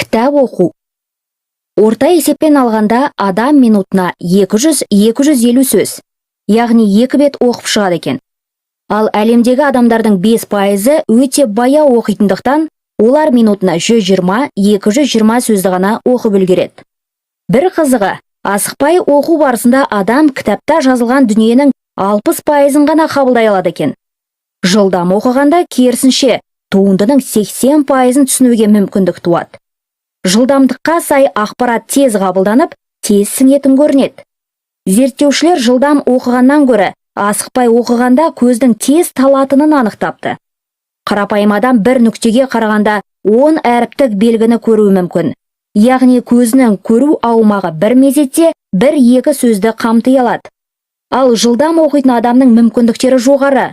кітап оқу. Орта есеппен алғанда адам минутына 200-250 сөз, яғни 2 бет оқып шығады екен. Ал әлемдегі адамдардың 5% өте баяу оқитындықтан, олар минутына 120-220 сөзді ғана оқып үлгереді. Бір қызығы, асықпай оқу барысында адам кітапта жазылған дүниенің 60%-ын ғана қабылдай алады екен. Жылдам оқығанда керісінше, туындының 80%-ын түсінуге мүмкіндік туады. Жылдамдыққа сай ақпарат тез қабылданып, тез сіңетін көрінеді. Зерттеушілер жылдам оқығаннан гөрі асықпай оқығанда көздің тез талатынын анықтапты. Қарапайым адам бір нүктеге қарағанда 10 әріптік белгіні көруі мүмкін. Яғни көзінің көру аумағы бір мезетте 1-2 сөзді қамти алады. Ал жылдам оқитын адамның мүмкіндіктері жоғары.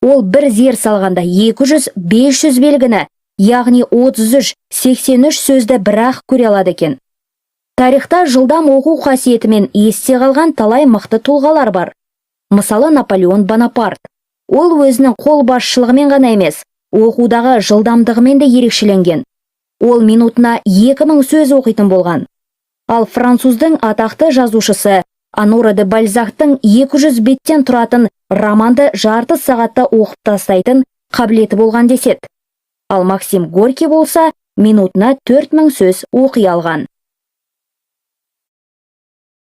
Ол бір зер салғанда 200-500 белгіні, яғни 33-83 сөзді бір-ақ көре алады екен. Тарихта жылдам оқу қасиетімен есте қалған талай мықты тұлғалар бар. Мысалы Наполеон Бонапарт. Ол өзінің қолбасшылығымен ғана емес, оқудағы жылдамдығымен де ерекшеленген. Ол минутына 2000 сөз оқитын болған. Ал француздың атақты жазушысы Анура де Бальзактың 200 беттен тұратын романды жарты сағатта оқып тастайтын қабілеті болған деседі. Ал Максим Горький болса, минутына 4000 сөз оқи алған.